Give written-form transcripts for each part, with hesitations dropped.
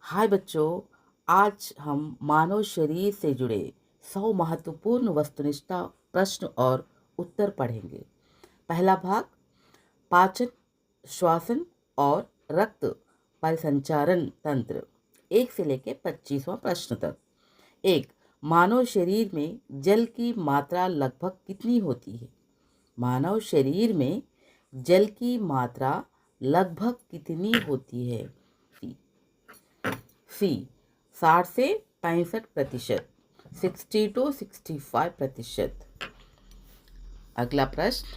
हाय बच्चों, आज हम मानव शरीर से जुड़े 100 महत्वपूर्ण वस्तुनिष्ठ प्रश्न और उत्तर पढ़ेंगे। पहला भाग, पाचन, श्वसन और रक्त परिसंचारण तंत्र, 1 से लेकर 25वां प्रश्न तक। 1, मानव शरीर में जल की मात्रा लगभग कितनी होती है? मानव शरीर में जल की मात्रा लगभग कितनी होती है? सी 60 से 65%, 60 to 65%। अगला प्रश्न,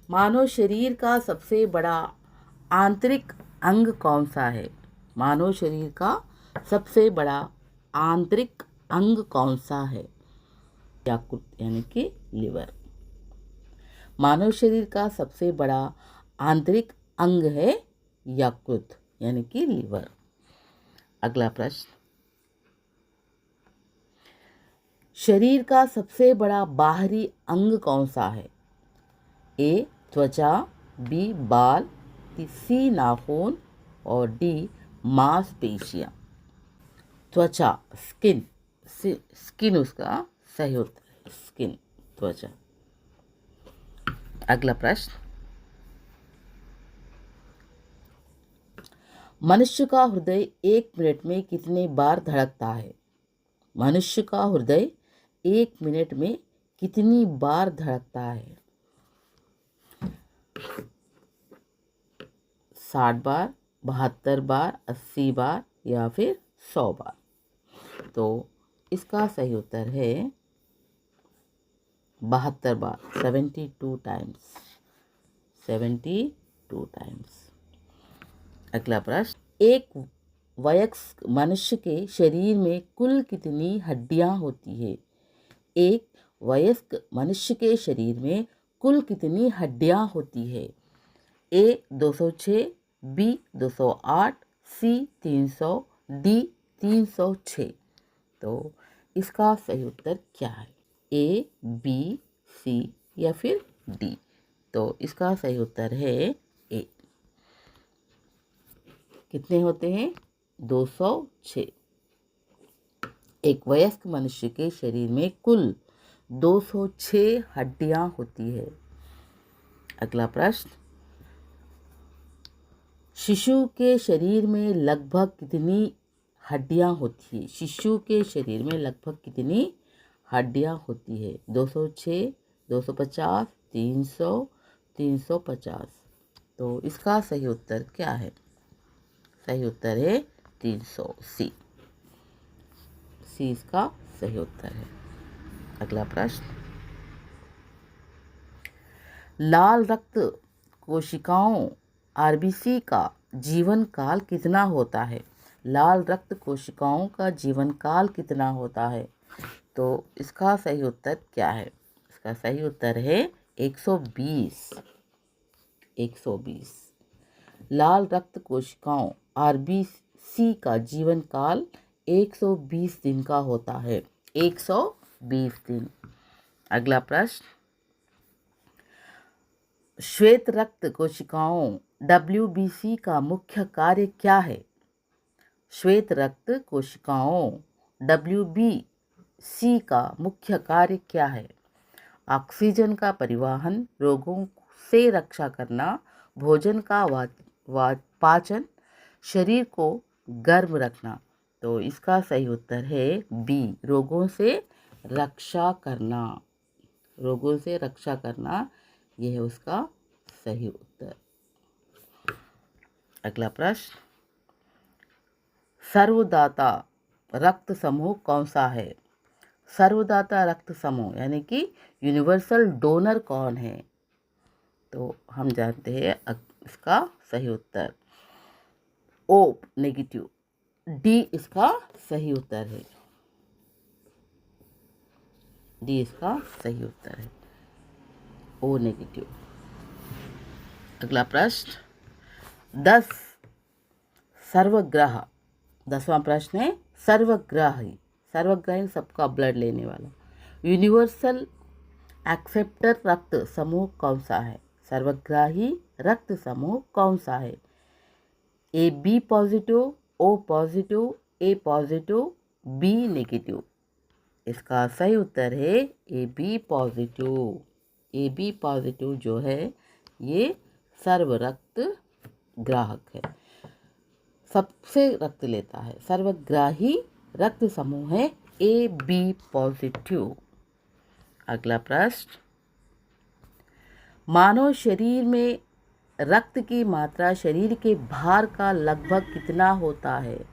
मानव शरीर का सबसे बड़ा आंतरिक अंग कौन सा है? मानव शरीर का सबसे बड़ा आंतरिक अंग कौन सा है? यकृत यानी कि लिवर। मानव शरीर का सबसे बड़ा आंतरिक अंग है यकृत यानी कि लिवर। अगला प्रश्न, शरीर का सबसे बड़ा बाहरी अंग कौन सा है? ए त्वचा, बी बाल, सी नाखून और डी मांसपेशियां। त्वचा, स्किन, स्किन उसका सही होता है, स्किन, त्वचा। अगला प्रश्न, मनुष्य का हृदय 1 मिनट में कितने बार धड़कता है? मनुष्य का हृदय 1 मिनट में कितनी बार धड़कता है? 60 बार, 72 बार, 80 बार या फिर 100 बार। तो इसका सही उत्तर है 72 बार, 72 टाइम्स, 72 टाइम्स। अगला प्रश्न, एक वयस्क मनुष्य के शरीर में कुल कितनी हड्डियां होती है? एक वयस्क मनुष्य के शरीर में कुल कितनी हड्डियां होती है? ए 206, बी 208, सी 300, डी 306। तो इसका सही उत्तर क्या है? ए, बी, सी या फिर डी? तो इसका सही उत्तर है ए। कितने होते हैं? 206। एक वयस्क मनुष्य के शरीर में कुल 206 हड्डियां होती है। अगला प्रश्न, शिशु के शरीर में लगभग कितनी हड्डियां होती है? शिशु के शरीर में लगभग कितनी हड्डियां होती है? 206, 250, 300, 350। तो इसका सही उत्तर क्या है? सही उत्तर है 300, सी। सी इसका सही उत्तर है। अगला प्रश्न, लाल रक्त कोशिकाओं आरबीसी का जीवन काल कितना होता है? लाल रक्त कोशिकाओं का जीवन काल कितना होता है? तो इसका सही उत्तर क्या है? इसका सही उत्तर है 120। 120। लाल रक्त कोशिकाओं आरबीसी का जीवन काल 120 दिन का होता है। 120 दिन। अगला प्रश्न, श्वेत रक्त कोशिकाओं WBC का मुख्य कार्य क्या है? श्वेत रक्त कोशिकाओं WBC का मुख्य कार्य क्या है? ऑक्सीजन का परिवहन, रोगों से रक्षा करना, भोजन का पाचन, शरीर को गर्म रखना। तो इसका सही उत्तर है बी, रोगों से रक्षा करना। रोगों से रक्षा करना, यह है उसका सही उत्तर। अगला प्रश्न, सर्वदाता रक्त समूह कौन सा है? सर्वदाता रक्त समूह यानी कि यूनिवर्सल डोनर कौन है? तो हम जानते हैं इसका सही उत्तर ओ नेगेटिव, डी इसका सही उत्तर है। डी इसका सही उत्तर है, ओ नेगेटिव। अगला प्रश्न, 10 सर्वग्राह, 10वां प्रश्न है सर्वग्राही। सर्वग्राही सबका ब्लड लेने वाला यूनिवर्सल एक्सेप्टर रक्त समूह कौन सा है? सर्वग्राही रक्त समूह कौन सा है? A B positive, O positive, A positive, B negative. इसका सही उत्तर है A B positive. A B positive जो है ये सर्वरक्त ग्राहक है, सबसे रक्त लेता है, सर्वग्राही रक्त समूह है ए बी पॉजिटिव। अगला प्रश्न, मानव शरीर में रक्त की मात्रा शरीर के भार का लगभग कितना होता है?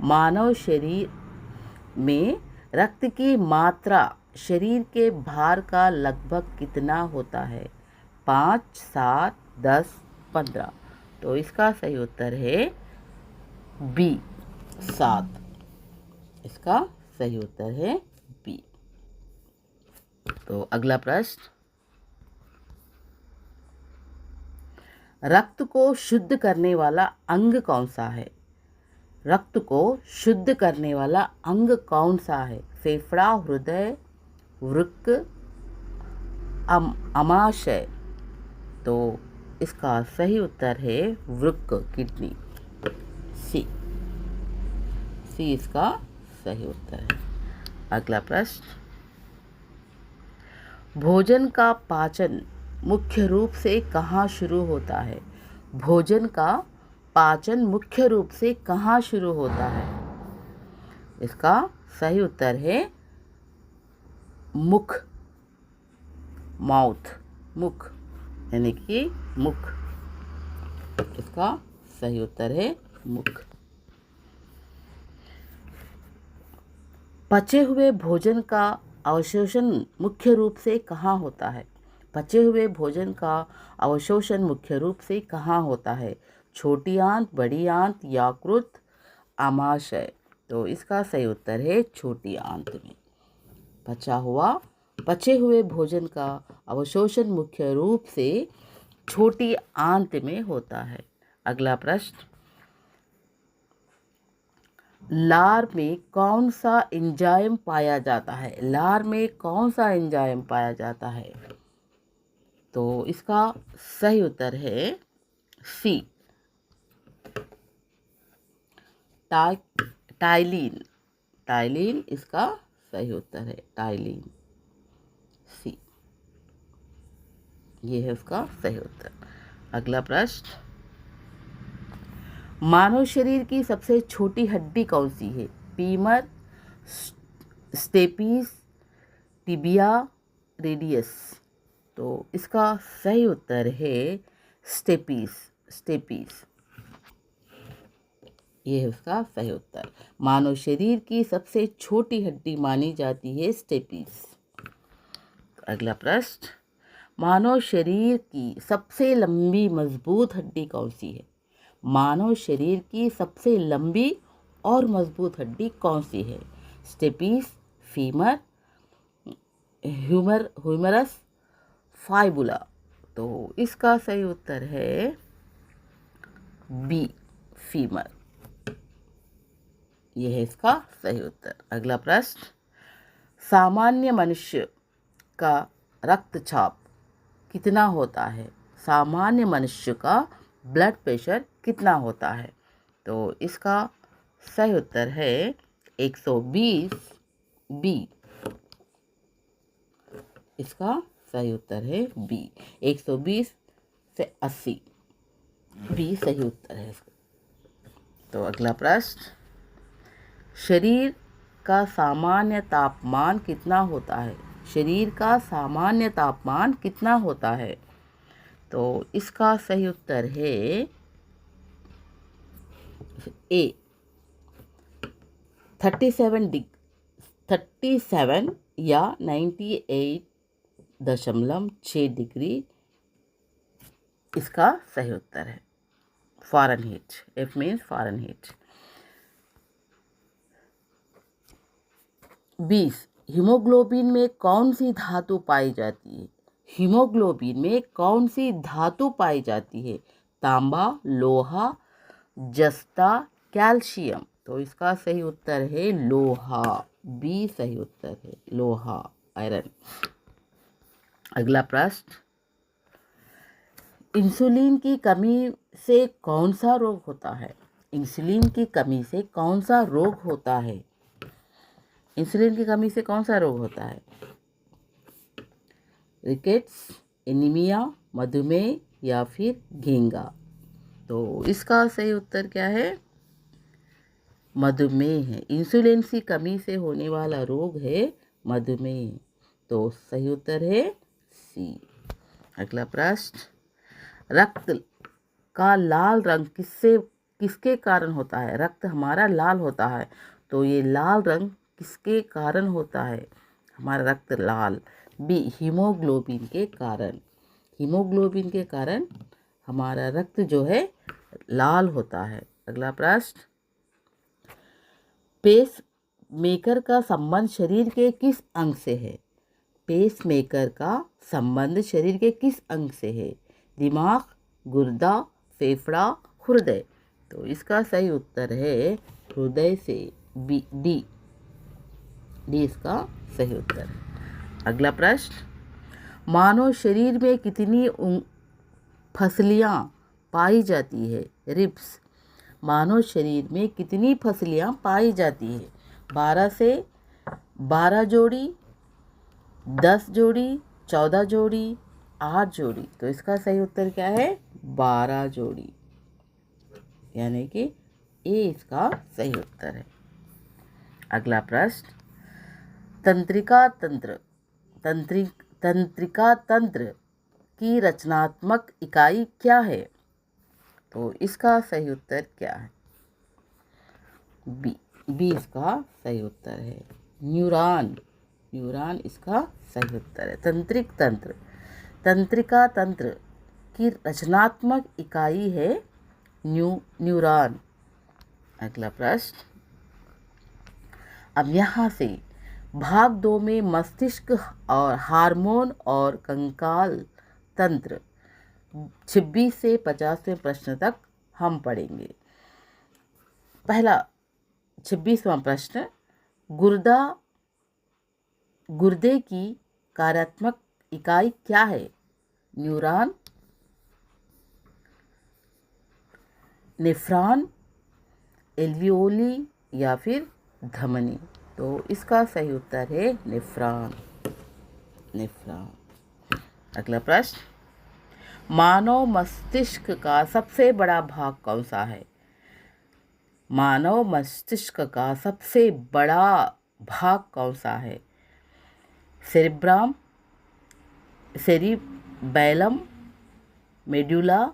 मानव शरीर में रक्त की मात्रा शरीर के भार का लगभग कितना होता है? 5, 7, 10, 15। तो इसका सही उत्तर है बी 7। इसका सही उत्तर है बी। तो अगला प्रश्न, रक्त को शुद्ध करने वाला अंग कौन सा है? रक्त को शुद्ध करने वाला अंग कौन सा है? फेफड़ा, हृदय, वृक्क, अमाशय। तो इसका सही उत्तर है वृक्क, किडनी, सी। सी इसका सही उत्तर है। अगला प्रश्न, भोजन का पाचन मुख्य रूप से कहाँ शुरू होता है? भोजन का पाचन मुख्य रूप से कहाँ शुरू होता है? इसका सही उत्तर है मुख, माउथ, मुख, यानी कि मुख। इसका सही उत्तर है मुख। पचे हुए भोजन का अवशोषण मुख्य रूप से कहाँ होता है? पचे हुए भोजन का अवशोषण मुख्य रूप से कहाँ होता है? छोटी आंत, बड़ी आंत, यकृत, आमाशय। तो इसका सही उत्तर है छोटी आंत में। पचे हुए भोजन का अवशोषण मुख्य रूप से छोटी आंत में होता है। अगला प्रश्न, लार में कौन सा एंजाइम पाया जाता है? लार में कौन सा एंजाइम पाया जाता है? तो इसका सही उत्तर है सी, टाइलिन। टाइलिन इसका सही उत्तर है, टाइलिन, सी। ये है उसका सही उत्तर। अगला प्रश्न, मानव शरीर की सबसे छोटी हड्डी कौन सी है? Femur, stapes, tibia, radius. तो इसका सही उत्तर है स्टेपीज, स्टेपीज। ये है उसका सही उत्तर। मानव शरीर की सबसे छोटी हड्डी मानी जाती है स्टेपीज। अगला प्रश्न, मानव शरीर की सबसे लंबी मजबूत हड्डी कौन सी है? मानव शरीर की सबसे लंबी और मजबूत हड्डी कौन सी है? Stapes, femur, humerus, fibula. तो इसका सही उत्तर है बी, फीमर। यह है इसका सही उत्तर। अगला प्रश्न, सामान्य मनुष्य का रक्तचाप कितना होता है? सामान्य मनुष्य का ब्लड प्रेशर कितना होता है? तो इसका सही उत्तर है 120 बी। इसका सही उत्तर है बी, 120 से 80, बी सही उत्तर है इसका। तो अगला प्रश्न, शरीर का सामान्य तापमान कितना होता है? शरीर का सामान्य तापमान कितना होता है? तो इसका सही उत्तर है ए, 37 या 98.6 डिग्री। इसका सही उत्तर है Fahrenheit. F means Fahrenheit. 20, haemoglobin में कौन सी धातु पाई जाती है? हीमोग्लोबिन में कौन सी धातु पाई जाती है? तांबा, लोहा, जस्ता, कैल्शियम। तो इसका सही उत्तर है लोहा, बी सही उत्तर है लोहा, आयरन। अगला प्रश्न, इंसुलिन की कमी से कौन सा रोग होता है? इंसुलिन की कमी से कौन सा रोग होता है? इंसुलिन की कमी से कौन सा रोग होता है? रिकेट्स, एनीमिया, मधुमेह या फिर घेंगा? तो इसका सही उत्तर क्या है? मधुमेह है। इंसुलिन की कमी से होने वाला रोग है मधुमेह। तो सही उत्तर है सी। अगला प्रश्न, रक्त का लाल रंग किसके कारण होता है? रक्त हमारा लाल होता है, तो ये लाल रंग किसके कारण होता है? हमारा रक्त लाल। बी, हीमोग्लोबिन के कारण। हीमोग्लोबिन के कारण हमारा रक्त जो है लाल होता है। अगला प्रश्न, पेस मेकर का संबंध शरीर के किस अंग से है? पेस मेकर का संबंध शरीर के किस अंग से है? दिमाग, गुर्दा, फेफड़ा, हृदय? तो इसका सही उत्तर है हृदय से। बी, डी इसका सही उत्तर है। अगला प्रश्न, मानव शरीर में कितनी फसलियां पाई जाती है? रिब्स। मानव शरीर में कितनी फसलियां पाई जाती है? 12 से 12 जोड़ी, 10 जोड़ी, 14 जोड़ी, 8 जोड़ी? तो इसका सही उत्तर क्या है? 12 जोड़ी, यानी कि ए इसका सही उत्तर है। अगला प्रश्न, तंत्रिका तंत्र की रचनात्मक इकाई क्या है? तो इसका सही उत्तर क्या है? बी इसका सही उत्तर है न्यूरॉन। न्यूरॉन इसका सही उत्तर है। तंत्रिका तंत्र की रचनात्मक इकाई है न्यूरॉन। अगला प्रश्न, अब यहाँ से भाग 2 में मस्तिष्क और हार्मोन और कंकाल तंत्र 26 से 50वें प्रश्न तक हम पढ़ेंगे। पहला 26वां प्रश्न, गुर्दे की कार्यात्मक इकाई क्या है? न्यूरॉन, नेफ्रॉन, एल्वियोली या फिर धमनी? तो इसका सही उत्तर है नेफ्रॉन। अगला प्रश्न, मानव मस्तिष्क का सबसे बड़ा भाग कौन सा है? मानव मस्तिष्क का सबसे बड़ा भाग कौन सा है? सेरिब्रम, सेरिबैलम, मेडुला,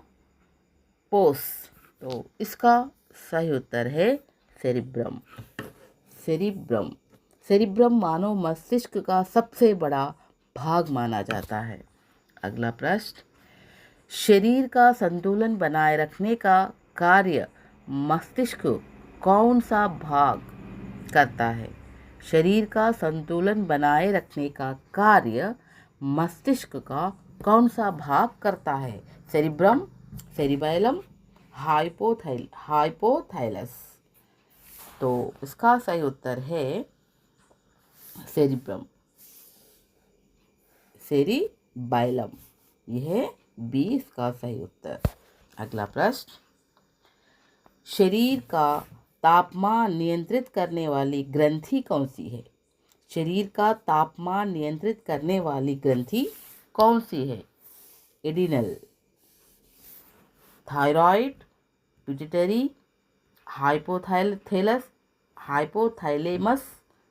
पोस? तो इसका सही उत्तर है सेरिब्रम। सेरिब्रम मानव मस्तिष्क का सबसे बड़ा भाग माना जाता है। अगला प्रश्न, शरीर का संतुलन बनाए रखने का कार्य मस्तिष्क कौन सा भाग करता है? शरीर का संतुलन बनाए रखने का कार्य मस्तिष्क का कौन सा भाग करता है? Cerebrum, cerebellum, hypothalamus? तो इसका सही उत्तर है सेरिबैलम। यह बी इसका सही उत्तर। अगला प्रश्न, शरीर का तापमान नियंत्रित करने वाली ग्रंथि कौन सी है? शरीर का तापमान नियंत्रित करने वाली ग्रंथि कौन सी है? एडिनल, थायराइड, पिट्यूटरी, हाइपोथैलेमस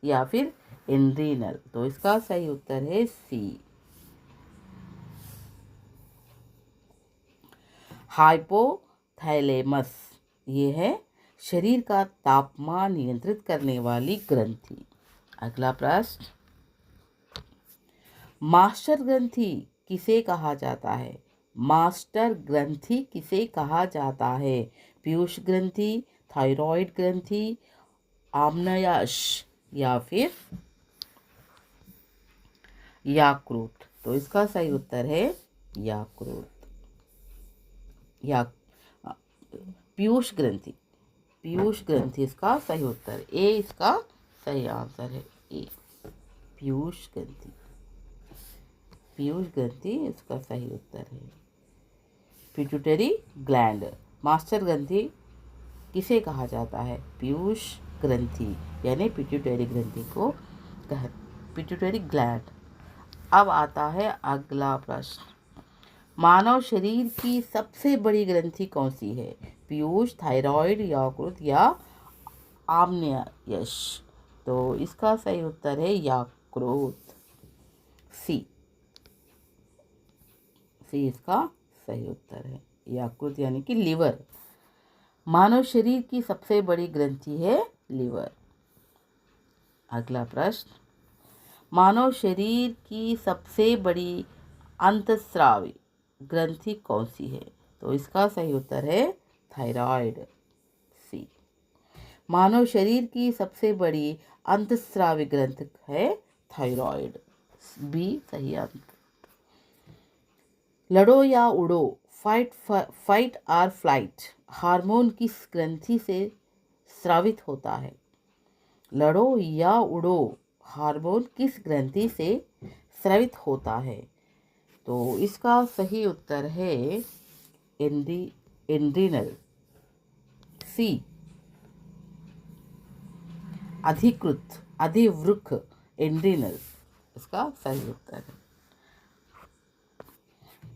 या फिर एड्रीनल? तो इसका सही उत्तर है सी, हाइपोथैलेमस। ये है शरीर का तापमान नियंत्रित करने वाली ग्रंथि। अगला प्रश्न, मास्टर ग्रंथि किसे कहा जाता है? मास्टर ग्रंथि किसे कहा जाता है? पीयूष ग्रंथि, थायराइड ग्रंथि, आम्लयाश या फिर यकृत? तो इसका सही उत्तर है यकृत। पीयूष ग्रंथि इसका सही उत्तर। ए इसका सही आंसर है। ए, पीयूष ग्रंथि इसका सही उत्तर है। Pituitary gland. मास्टर ग्रंथि किसे कहा जाता है? पीयूष ग्रंथि यानी पिट्यूटरी ग्रंथि को पिट्यूटरी ग्लैंड। अब आता है अगला प्रश्न, मानव शरीर की सबसे बड़ी ग्रंथि कौन सी है? पीयूष, थायराइड, यकृत या आम्लयश। तो इसका सही उत्तर है यकृत, सी इसका सही उत्तर है यकृत यानी कि लिवर। मानव शरीर की सबसे बड़ी ग्रंथि है लिवर। अगला प्रश्न, मानव शरीर की सबसे बड़ी अंतस्रावी ग्रंथि कौन सी है? तो इसका सही उत्तर है थायराइड, सी। मानव शरीर की सबसे बड़ी अंतस्रावी ग्रंथि है थायराइड, बी सही आंसर। लड़ो या उड़ो, फाइट और फ्लाइट हार्मोन किस ग्रंथि से स्रावित होता है? लड़ो या उड़ो हार्मोन किस ग्रंथि से स्रावित होता है? तो इसका सही उत्तर है एड्रिनल, सी अधिवृक्क एड्रिनल इसका सही उत्तर है।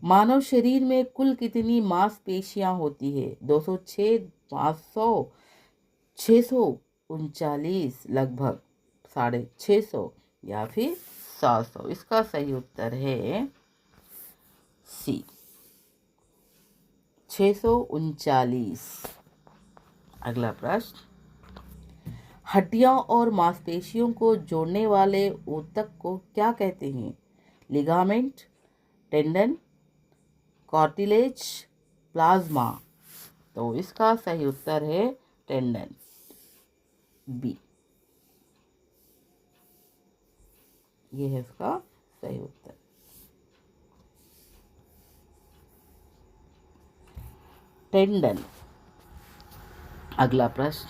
मानव शरीर में कुल कितनी मांसपेशियां होती है? 206, 500, 639, लगभग 650 या फिर 700। इसका सही उत्तर है सी 639। अगला प्रश्न, हड्डियों और मांसपेशियों को जोड़ने वाले ऊतक को क्या कहते हैं? Ligament, tendon, cartilage, plasma. तो इसका सही उत्तर है टेंडन, बी। ये है इसका सही उत्तर। टेंडन। अगला प्रश्न,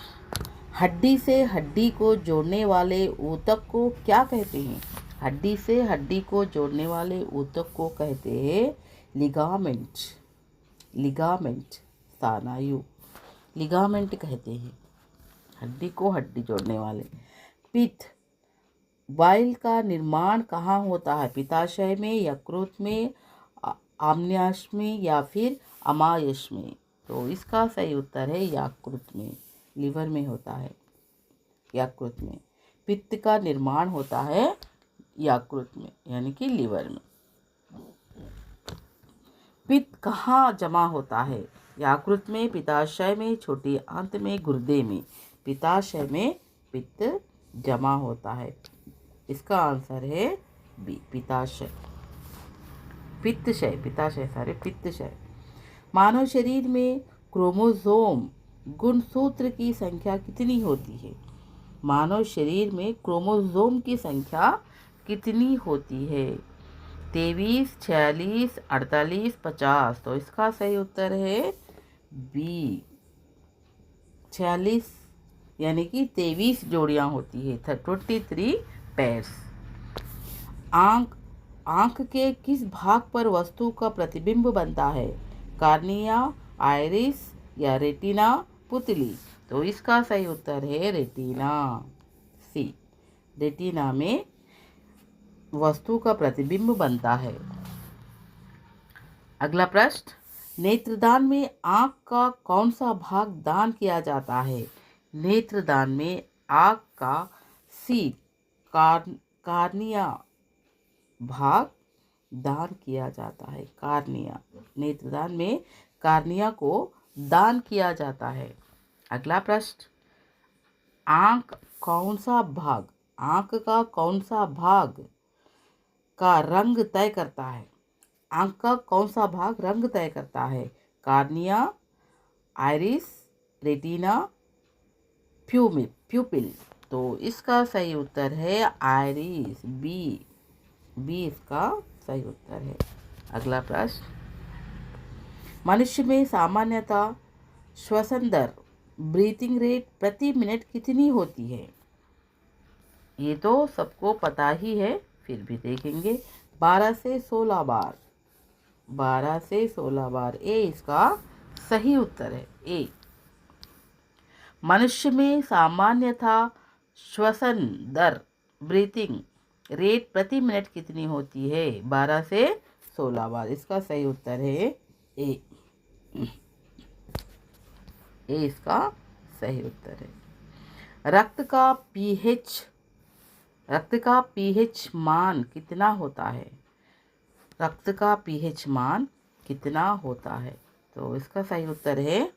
हड्डी से हड्डी को जोड़ने वाले ऊतक को क्या कहते हैं? हड्डी से हड्डी को जोड़ने वाले ऊतक को कहते हैं लिगामेंट, स्नायु, लिगामेंट कहते हैं हड्डी को हड्डी जोड़ने वाले। पित्त, बाइल का निर्माण कहाँ होता है? पित्ताशय में, यकृत में, आम्लयाश में या फिर अमाशय में? तो इसका सही उत्तर है यकृत में, लिवर में होता है। यकृत में पित्त का निर्माण होता है यकृत में यानी कि लिवर में। पित्त कहाँ जमा होता है? यकृत में, पित्ताशय में, छोटी आंत में, गुर्दे में? पित्ताशय में पित्त जमा होता है। इसका आंसर है बी, पित्ताशय। पित्तशय। मानव शरीर में क्रोमोसोम गुणसूत्र की संख्या कितनी होती है? मानव शरीर में क्रोमोसोम की संख्या कितनी होती है? 23, 46, 48, 50। तो इसका सही उत्तर है बी 46 यानी कि 23 जोड़ियां होती है, 23 पेयर्स। आंख के किस भाग पर वस्तु का प्रतिबिंब बनता है? कार्निया, आइरिस या रेटिना, पुतली? तो इसका सही उत्तर है रेटिना, सी। रेटिना में वस्तु का प्रतिबिंब बनता है। अगला प्रश्न, नेत्रदान में आंख का कौन सा भाग दान किया जाता है? नेत्रदान में आंख का सी कार्निया भाग दान किया जाता है। कार्निया, नेत्रदान में कार्निया को दान किया जाता है। अगला प्रश्न, आंख का कौन सा भाग का रंग तय करता है? आंख का कौन सा भाग रंग तय करता है? Cornea, iris, retina, प्यूपिल? तो इसका सही उत्तर है आइरिस, बी इसका सही उत्तर है। अगला प्रश्न, मनुष्य में सामान्यतः श्वसन दर, ब्रीथिंग रेट प्रति मिनट कितनी होती है? ये तो सबको पता ही है, फिर भी देखेंगे। 12 से 16 बार 12 से 16 बार। ए इसका सही उत्तर है। ए। मनुष्य में सामान्यतः श्वसन दर ब्रीथिंग रेट प्रति मिनट कितनी होती है? 12 से 16 बार। इसका सही उत्तर है ए। ए इसका सही उत्तर है। रक्त का पीएच मान कितना होता है? रक्त का पीएच मान कितना होता है? तो इसका सही उत्तर है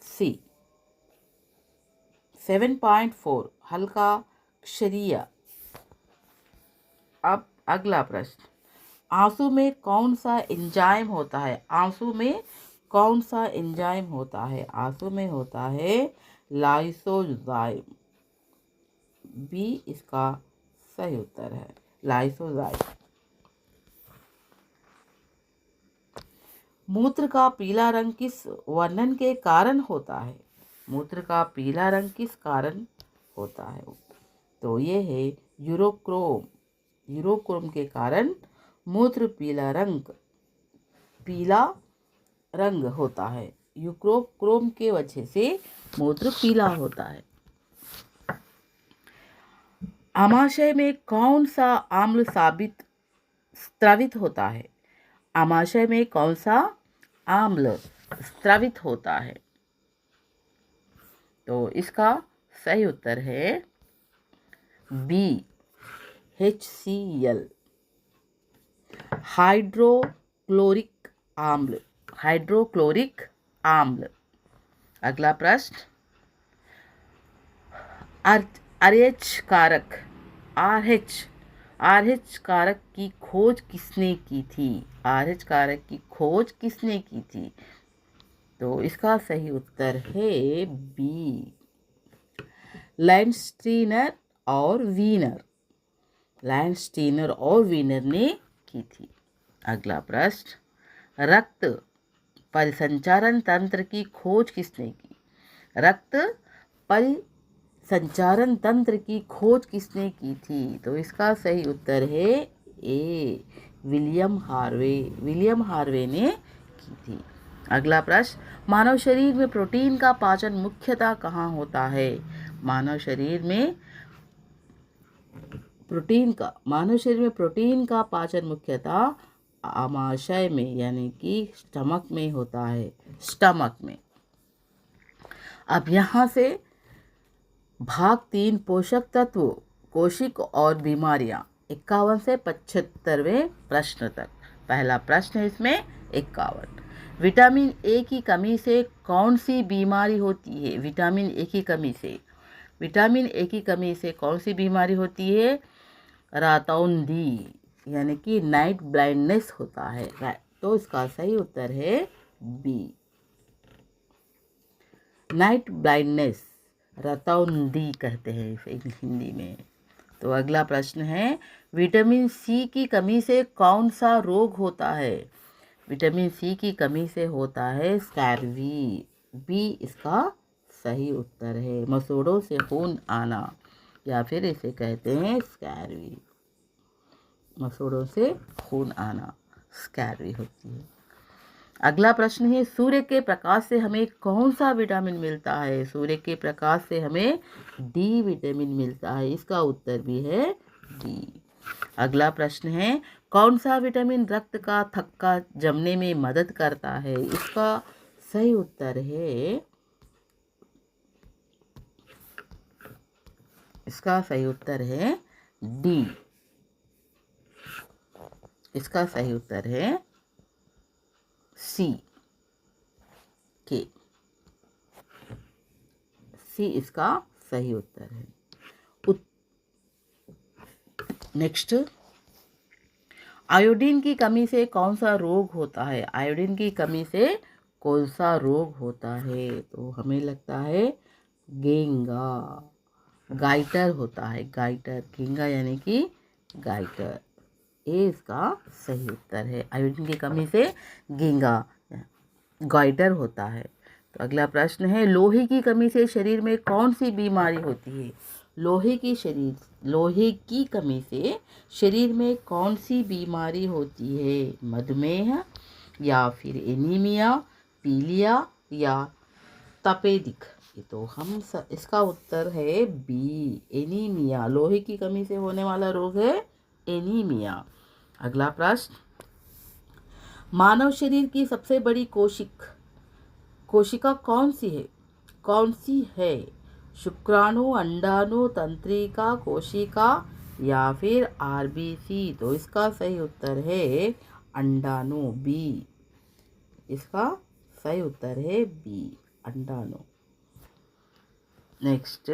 सी 7.4 हल्का क्षारीय। अब अगला प्रश्न, आंसू में कौन सा एंजाइम होता है? आंसू में कौन सा एंजाइम होता है? आंसू में होता है लाइसोजाइम। बी इसका सही उत्तर है, लाइसोजाइम। मूत्र का पीला रंग किस वर्णन के कारण होता है? मूत्र का पीला रंग किस कारण होता है? तो ये है यूरोक्रोम। यूरोक्रोम के कारण मूत्र पीला रंग होता है। यूरोक्रोम के वजह से मूत्र पीला होता है। आमाशय में कौन सा आम्ल स्रावित होता है? आमाशय में कौन सा आम्ल स्रावित होता है? तो इसका सही उत्तर है बी HCl, हाइड्रोक्लोरिक आम्ल। अगला प्रश्न, RH कारक की खोज किसने की थी? RH कारक की खोज किसने की थी? तो इसका सही उत्तर है बी लैंडस्टीनर और वीनर ने की थी। अगला प्रश्न, रक्त परिसंचारण तंत्र की खोज किसने की? रक्त परिसंचारण तंत्र की खोज किसने की थी? तो इसका सही उत्तर है ए विलियम हार्वे ने की थी। अगला प्रश्न, मानव शरीर में प्रोटीन का पाचन मुख्यतः कहाँ होता है? मानव शरीर में प्रोटीन का पाचन मुख्यतः आमाशय में यानी कि स्टमक में होता है। स्टमक में। अब यहाँ से भाग 3 पोषक तत्व, कोशिक और बीमारियां 51 से 75वें प्रश्न तक। पहला प्रश्न है इसमें 51, विटामिन ए की कमी से कौन सी बीमारी होती है? विटामिन ए की कमी से कौन सी बीमारी होती है? रातौंधी यानी कि नाइट ब्लाइंडनेस होता है। तो इसका सही उत्तर है बी नाइट ब्लाइंडनेस, रातौंधी कहते हैं इसे हिंदी में। तो अगला प्रश्न है, विटामिन सी की कमी से कौन सा रोग होता है? विटामिन सी की कमी से होता है स्कैर्वी। बी इसका सही उत्तर है, मसूड़ों से खून आना, या फिर इसे कहते हैं स्कैर्वी। मसूड़ों से खून आना स्कैर्वी होती है। अगला प्रश्न है, सूर्य के प्रकाश से हमें कौन सा विटामिन मिलता है? सूर्य के प्रकाश से हमें डी विटामिन मिलता है। इसका उत्तर भी है डी। अगला प्रश्न है, कौन सा विटामिन रक्त का थक्का जमने में मदद करता है? इसका सही उत्तर है डी। इसका सही उत्तर है सी के। सी इसका सही उत्तर है। नेक्स्ट, आयोडीन की कमी से कौन सा रोग होता है? आयोडीन की कमी से कौन सा रोग होता है? तो हमें लगता है गाइटर होता है। गेंगा यानी कि गाइटर। ए इसका सही उत्तर है। आयोडीन की कमी से गाइटर होता है। तो अगला प्रश्न है, लोहे की कमी से शरीर में कौन सी बीमारी होती है? लोहे की कमी से शरीर में कौन सी बीमारी होती है? मधुमेह या फिर एनीमिया, पीलिया या तपेदिक? तो इसका उत्तर है बी, एनीमिया। लोहे की कमी से होने वाला रोग है एनीमिया। अगला प्रश्न, मानव शरीर की सबसे बड़ी कोशिका कौन सी है? शुक्राणु, अंडाणु, तंत्रिका, कोशिका या फिर आरबीसी? तो इसका सही उत्तर है अंडाणु, बी। इसका सही उत्तर है बी, अंडाणु। नेक्स्ट,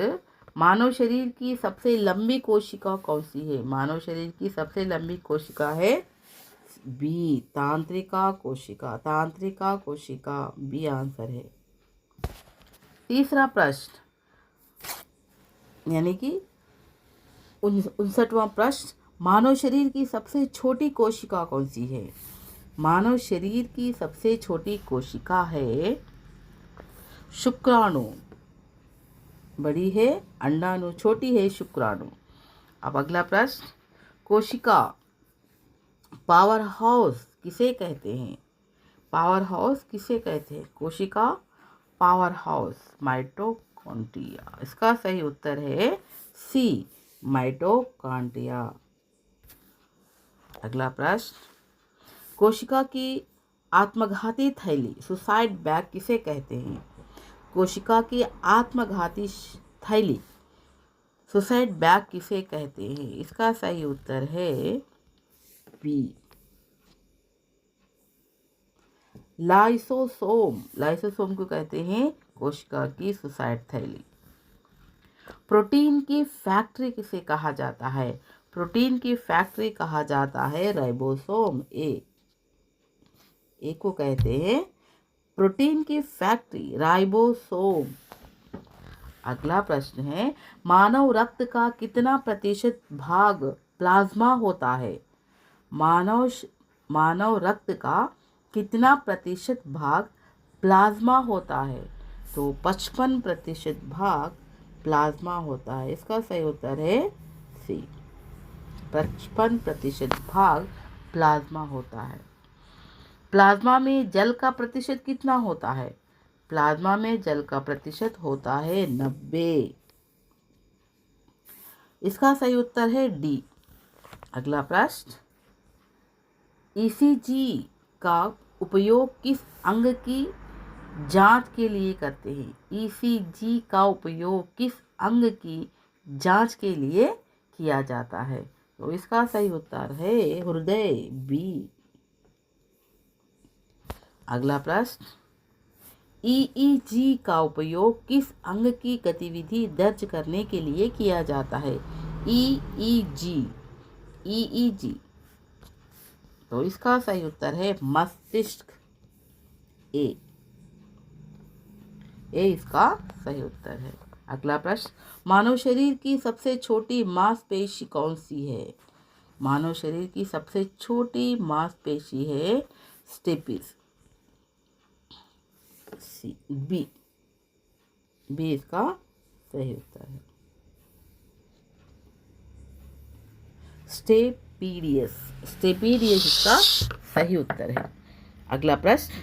मानव शरीर की सबसे लंबी कोशिका कौन सी है? मानव शरीर की सबसे लंबी कोशिका है बी, तांत्रिका कोशिका, बी आंसर है। तीसरा प्रश्न यानी कि 59वां प्रश्न, मानव शरीर की सबसे छोटी कोशिका कौन सी है? मानव शरीर की सबसे छोटी कोशिका है शुक्राणु, बड़ी है अंडाणु, छोटी है शुक्राणु। अब अगला प्रश्न, कोशिका पावर हाउस किसे कहते हैं? पावर हाउस किसे कहते हैं? कोशिका पावर हाउस, माइटोकॉन्ड्रिया। इसका सही उत्तर है सी, माइटोकॉन्ड्रिया। अगला प्रश्न, कोशिका की आत्मघाती थैली, सुसाइड बैग किसे कहते हैं? कोशिका की आत्मघाती थैली, सुसाइड बैग किसे कहते हैं? इसका सही उत्तर है बी, लाइसोसोम को कहते हैं कोशिका की सुसाइड थैली। प्रोटीन की फैक्ट्री किसे कहा जाता है? प्रोटीन की फैक्ट्री कहा जाता है राइबोसोम, ए को कहते हैं प्रोटीन की फैक्ट्री, राइबोसोम। अगला प्रश्न है, मानव रक्त का कितना प्रतिशत भाग प्लाज्मा होता है? मानव रक्त का कितना प्रतिशत भाग प्लाज्मा होता है? तो 55% भाग प्लाज्मा होता है। इसका सही उत्तर है सी, 55% भाग प्लाज्मा होता है। प्लाज्मा में जल का प्रतिशत कितना होता है? प्लाज्मा में जल का प्रतिशत होता है 90। इसका सही उत्तर है डी। अगला प्रश्न, ईसीजी का उपयोग किस अंग की जांच के लिए करते हैं? ईसीजी का उपयोग किस अंग की जांच के लिए किया जाता है? तो इसका सही उत्तर है हृदय, बी। अगला प्रश्न, ईईजी का उपयोग किस अंग की गतिविधि दर्ज करने के लिए किया जाता है? ईईजी, तो इसका सही उत्तर है मस्तिष्क, ए इसका सही उत्तर है। अगला प्रश्न, मानव शरीर की सबसे छोटी मांसपेशी कौन सी है? मानव शरीर की सबसे छोटी मांसपेशी है स्टेपिस, सी, बी इसका सही उत्तर है। स्टेपीडियस इसका सही उत्तर है। अगला प्रश्न,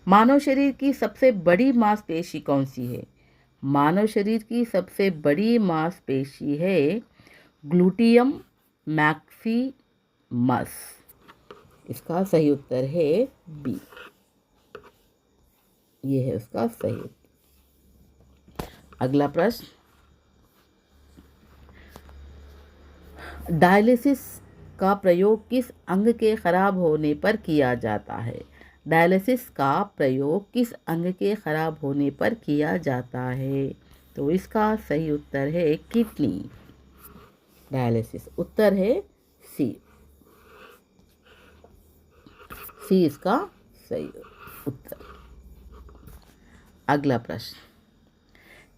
मानव शरीर की सबसे बड़ी मांसपेशी कौन सी है? मानव शरीर की सबसे बड़ी मांसपेशी है ग्लूटियम मैक्सिमस। इसका सही उत्तर है बी, ये है उसका सही उत्तर। अगला प्रश्न, डायलिसिस का प्रयोग किस अंग के खराब होने पर किया जाता है? डायलिसिस का प्रयोग किस अंग के खराब होने पर किया जाता है? तो इसका सही उत्तर है किडनी, डायलिसिस। उत्तर है सी, इसका सही उत्तर। अगला प्रश्न,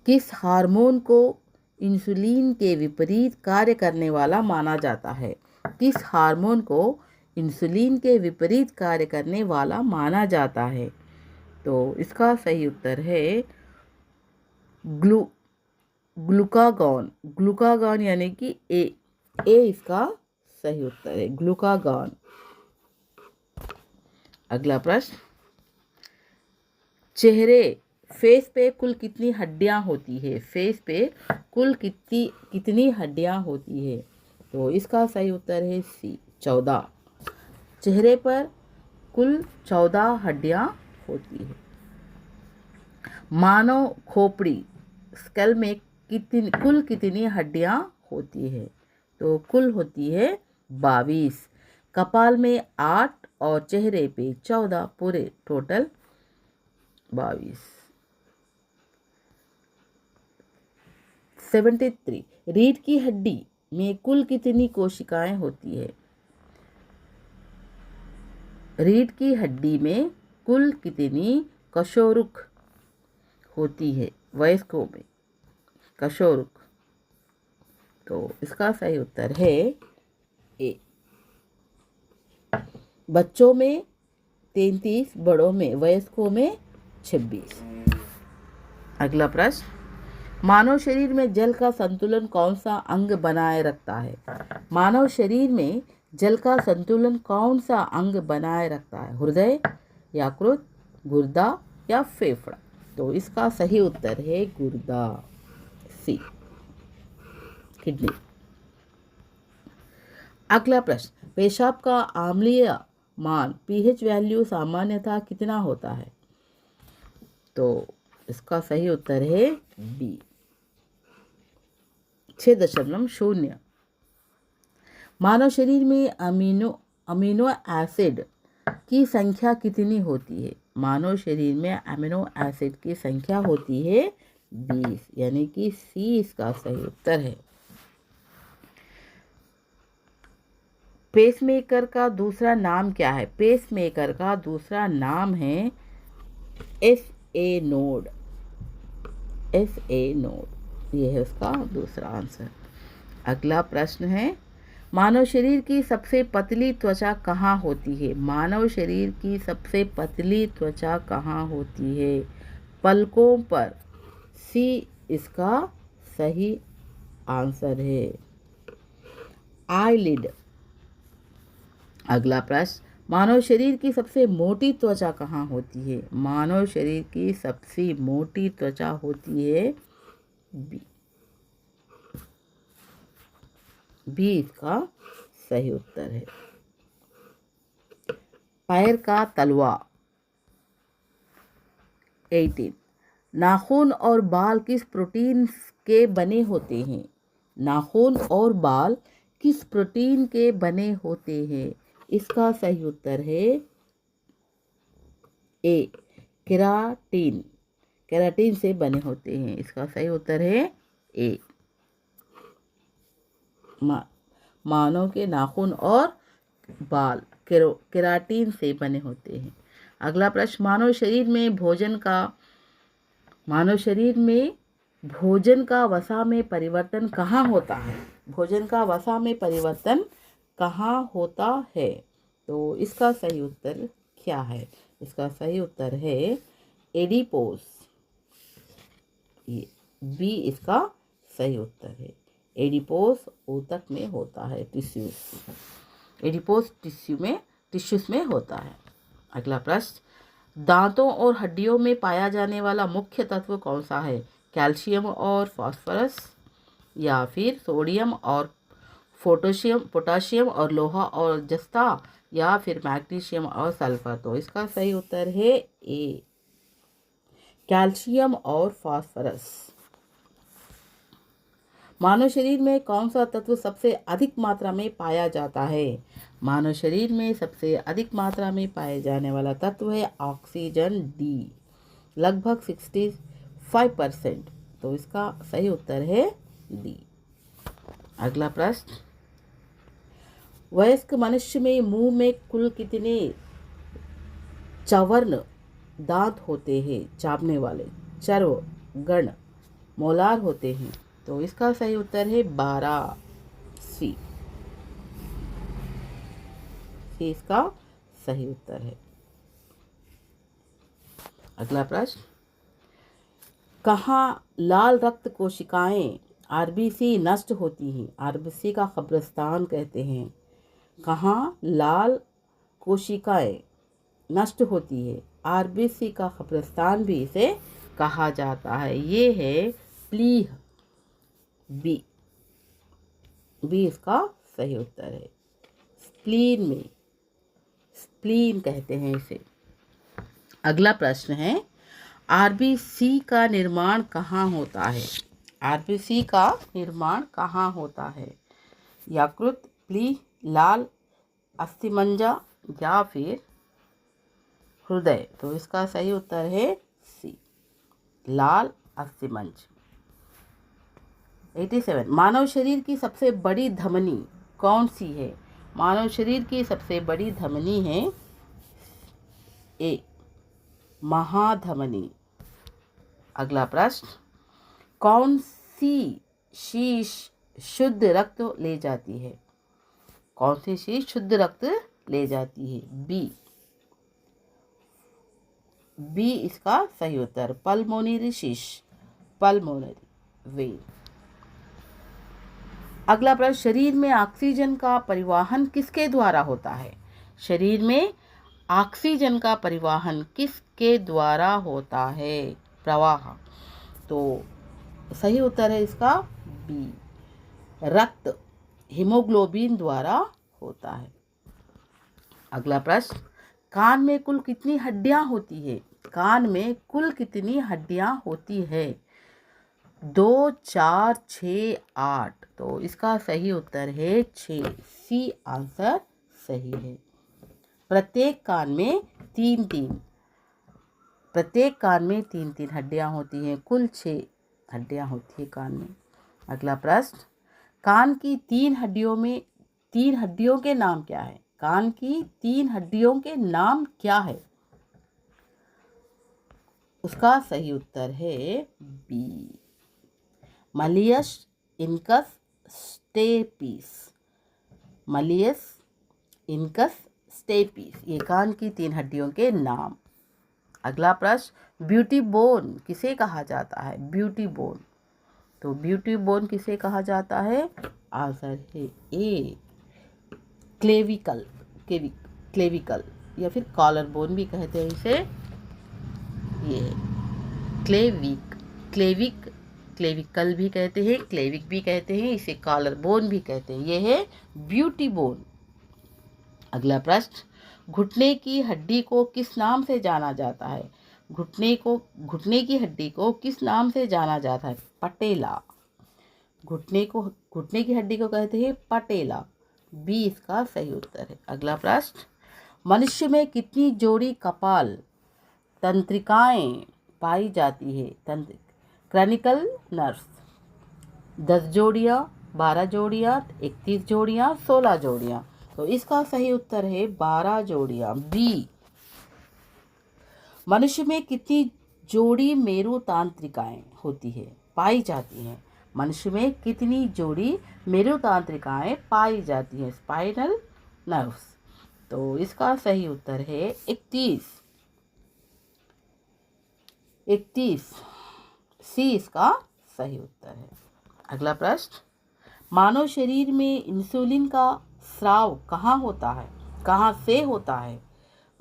किस हार्मोन को इंसुलिन के विपरीत कार्य करने वाला माना जाता है? किस हार्मोन को इंसुलिन के विपरीत कार्य करने वाला माना जाता है? तो इसका सही उत्तर है ग्लूकागॉन, ग्लूकागॉन यानी कि ए इसका सही उत्तर है, ग्लूकागॉन। अगला प्रश्न, चेहरे फेस पे कुल कितनी हड्डियां होती है? फेस पे कुल कितनी हड्डियां होती है? तो इसका सही उत्तर है सी, 14। चेहरे पर कुल 14 हड्डियां होती है। मानव खोपड़ी स्कल में कुल कितनी हड्डियां होती है? तो कुल होती है 22। कपाल में 8 और चेहरे पे 14, पूरे टोटल 22। 73, रीढ़ की हड्डी में कुल कितनी कोशिकाएं होती है? रीढ़ की हड्डी में कुल कितनी कशोरुक होती है वयस्कों में? कशोरुक। तो इसका सही उत्तर है ए। बच्चों में 33, बड़ों में वयस्कों में 26। अगला प्रश्न, मानव शरीर में जल का संतुलन कौन सा अंग बनाए रखता है? मानव शरीर में जल का संतुलन कौन सा अंग बनाए रखता है? हृदय, यकृत, गुर्दा या फेफड़ा? तो इसका सही उत्तर है गुर्दा, सी, किडनी। अगला प्रश्न, पेशाब का आम्लीय मान पीएच वैल्यू सामान्यतः कितना होता है? तो इसका सही उत्तर है बी, 6.0। मानव शरीर में अमीनो एसिड की संख्या कितनी होती है? मानव शरीर में अमीनो एसिड की संख्या होती है 20, यानी कि सी इसका सही उत्तर है। पेसमेकर का दूसरा नाम क्या है? पेसमेकर का दूसरा नाम है SA नोड, SA नोड, ये है उसका दूसरा आंसर। अगला प्रश्न है, मानव शरीर की सबसे पतली त्वचा कहाँ होती है? मानव शरीर की सबसे पतली त्वचा कहाँ होती है? पलकों पर, सी इसका सही आंसर है, आईलिड। अगला प्रश्न, मानव शरीर की सबसे मोटी त्वचा कहाँ होती है? मानव शरीर की सबसे मोटी त्वचा होती है बी, बी इसका सही उत्तर है। पैर का तलवा, 18, नाखून और बाल किस प्रोटीन के बने होते हैं? नाखून और बाल किस प्रोटीन के बने होते हैं? इसका सही उत्तर है ए, केराटिन, केराटिन से बने होते हैं। इसका सही उत्तर है ए। मानव के नाखून और बाल केराटिन से बने होते हैं। अगला प्रश्न, मानव शरीर में भोजन का वसा में परिवर्तन कहाँ होता है? भोजन का वसा में परिवर्तन कहाँ होता है? तो इसका सही उत्तर क्या है? इसका सही उत्तर है एडिपोस, ये बी इसका सही उत्तर है। एडिपोस ऊतक में होता है, टिश्यूज। एडिपोस टिश्यूज में होता है। अगला प्रश्न, दांतों और हड्डियों में पाया जाने वाला मुख्य तत्व कौन सा है? कैल्शियम और फास्फोरस, या फिर सोडियम और पोटाशियम और लोहा और जस्ता, या फिर मैग्नीशियम और सल्फर? तो इसका सही उत्तर है ए, कैल्शियम और फास्फोरस। मानव शरीर में कौन सा तत्व सबसे अधिक मात्रा में पाया जाता है? मानव शरीर में सबसे अधिक मात्रा में पाए जाने वाला तत्व है ऑक्सीजन, डी, लगभग 65%। तो इसका सही उत्तर है डी। अगला प्रश्न, वयस्क मनुष्य में मुंह में कुल कितने चवर्ण दांत होते हैं? चाबने वाले, चर्व गण, मोलार होते हैं? तो इसका सही उत्तर है 12, सी, इसका सही उत्तर है। अगला प्रश्न, कहाँ लाल रक्त कोशिकाएं आरबीसी नष्ट होती हैं? आरबीसी का कब्रिस्तान कहते हैं। कहाँ लाल कोशिकाएं नष्ट होती है? आरबीसी का कब्रिस्तान भी इसे कहा जाता है। ये है प्लीह। बी बी इसका सही उत्तर है। स्प्लीन में, स्प्लीन कहते हैं इसे। अगला प्रश्न है, आरबीसी का निर्माण कहाँ होता है? आरबीसी का निर्माण कहाँ होता है? यकृत, प्लीह, लाल अस्थिमज्जा या फिर हृदय? तो इसका सही उत्तर है सी, लाल अस्थिमज्जा। 87, मानव शरीर की सबसे बड़ी धमनी कौन सी है? मानव शरीर की सबसे बड़ी धमनी है ए, महाधमनी। अगला प्रश्न, कौन सी शीश शुद्ध रक्त ले जाती है? कौन सी शीश शुद्ध रक्त ले जाती है? बी इसका सही उत्तर, पल्मोनरी शीश, पल्मोनरी वेन। अगला प्रश्न, शरीर में ऑक्सीजन का परिवहन किसके द्वारा होता है? शरीर में ऑक्सीजन का परिवहन किसके द्वारा होता है? प्रवाह। तो सही उत्तर है इसका बी, रक्त हीमोग्लोबिन द्वारा होता है। अगला प्रश्न, कान में कुल कितनी हड्डियां होती है? कान में कुल कितनी हड्डियां होती है? 2, 4, 6, 8। तो इसका सही उत्तर है 6, सी आंसर सही है। प्रत्येक कान में तीन तीन हड्डियां होती हैं। कुल 6 हड्डियां होती है कान में। अगला प्रश्न, कान की 3 हड्डियों के नाम क्या है? कान की 3 हड्डियों के नाम क्या है? उसका सही उत्तर है B, malleus, incus, stapes. Malleus, incus, stapes, ये कान की 3 हड्डियों के नाम। अगला प्रश्न, ब्यूटी बोन किसे कहा जाता है? Beauty bone. तो ब्यूटी बोन किसे कहा जाता है? आंसर है ए, क्लेविकल, क्लेविकल या फिर कॉलर बोन भी कहते हैं इसे। ये क्लेविकल भी कहते हैं, क्लेविक भी कहते हैं, इसे कॉलर बोन भी कहते हैं। ये है ब्यूटी बोन। अगला प्रश्न, घुटने की हड्डी को किस नाम से जाना जाता है? घुटने की हड्डी को किस नाम से जाना जाता है? पटेला। घुटने की हड्डी को कहते हैं पटेला। बी इसका सही उत्तर है। अगला प्रश्न, मनुष्य में कितनी जोड़ी कपाल तंत्रिकाएं पाई जाती है? क्रैनिकल नर्व्स। 10 जोड़ियाँ, 12 जोड़ियाँ, 31 जोड़ियाँ, 16 जोड़ियाँ। तो इसका सही उत्तर है 12 जोड़ियाँ, बी। मनुष्य में कितनी जोड़ी मेरुतांत्रिकाएं होती है, पाई जाती हैं? मनुष्य में कितनी जोड़ी मेरुतांत्रिकाएं पाई जाती हैं? Spinal nerves. तो इसका सही उत्तर है 31, सी इसका सही उत्तर है। अगला प्रश्न, मानव शरीर में इंसुलिन का स्राव कहाँ होता है? कहाँ से होता है?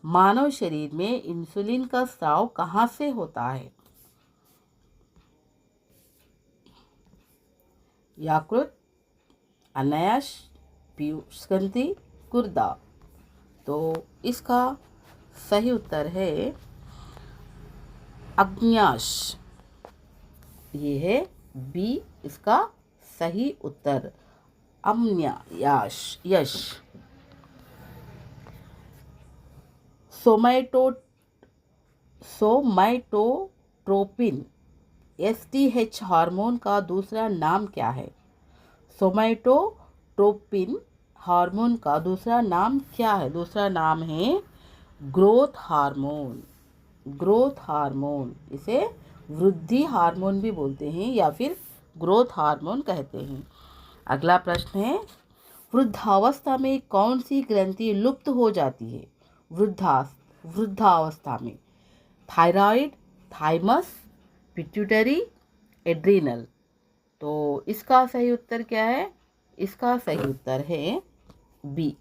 मानव शरीर में इंसुलिन का स्राव कहाँ से होता है? यकृत, अनायास, पीयूषग्रंथि, गुर्दा। तो इसका सही उत्तर है अग्न्याश। ये है बी इसका सही उत्तर, अम्न्याश, यश। सोमैटोट्रोपिन एसटीएच हार्मोन का दूसरा नाम क्या है? सोमैटोट्रोपिन हार्मोन का दूसरा नाम क्या है? दूसरा नाम है ग्रोथ हार्मोन। ग्रोथ हार्मोन, इसे वृद्धि हार्मोन भी बोलते हैं या फिर ग्रोथ हार्मोन कहते हैं। अगला प्रश्न है, वृद्धावस्था में कौन सी ग्रंथि लुप्त हो जाती है? वृद्धावस्था में थायराइड, थाइमस, पिट्यूटरी, एड्रिनल। तो इसका सही उत्तर क्या है? इसका सही उत्तर है बी,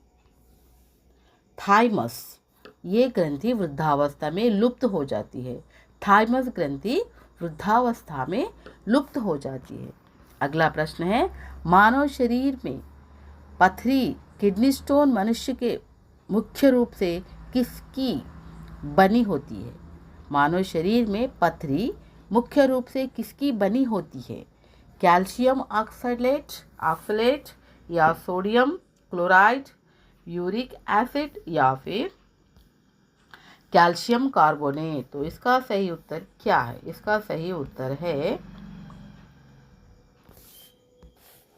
थाइमस। ये ग्रंथि वृद्धावस्था में लुप्त हो जाती है। थाइमस ग्रंथि वृद्धावस्था में लुप्त हो जाती है। अगला प्रश्न है, मानव शरीर में पथरी, किडनी स्टोन मनुष्य के मुख्य रूप से किसकी बनी होती है? मानव शरीर में पथरी मुख्य रूप से किसकी बनी होती है? कैल्शियम ऑक्सलेट या सोडियम क्लोराइड, यूरिक एसिड या फिर कैल्शियम कार्बोनेट। तो इसका सही उत्तर क्या है? इसका सही उत्तर है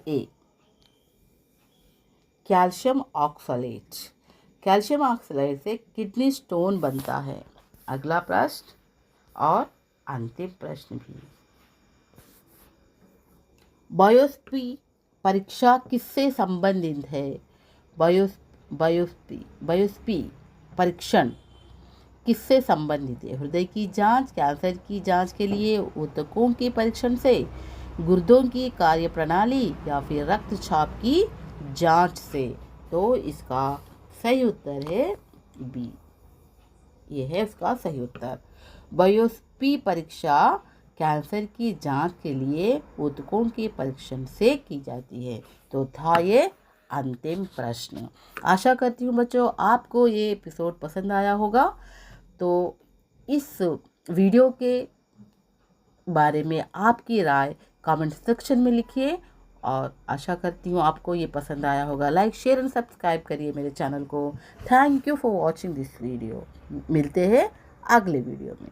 ए, कैल्शियम ऑक्सलेट। कैल्शियम ऑक्सलेट से किडनी स्टोन बनता है। अगला प्रश्न और अंतिम प्रश्न भी। बायोप्सी परीक्षा किससे संबंधित है? बायोप्सी परीक्षण किससे संबंधित है? हृदय की जांच, कैंसर की जांच के लिए ऊतकों के परीक्षण से, गुर्दों की कार्यप्रणाली या फिर रक्तचाप की जांच से। तो इसका सही उत्तर है बी, ये है इसका सही उत्तर। बायोप्सी परीक्षा कैंसर की जांच के लिए ऊतकों के परीक्षण से की जाती है। तो था ये अंतिम प्रश्न। आशा करती हूँ बच्चों आपको ये एपिसोड पसंद आया होगा। तो इस वीडियो के बारे में आपकी राय कमेंट सेक्शन में लिखिए और आशा करती हूँ आपको ये पसंद आया होगा। लाइक, शेयर एंड सब्सक्राइब करिए मेरे चैनल को। Thank you for watching this video. मिलते हैं अगले वीडियो में।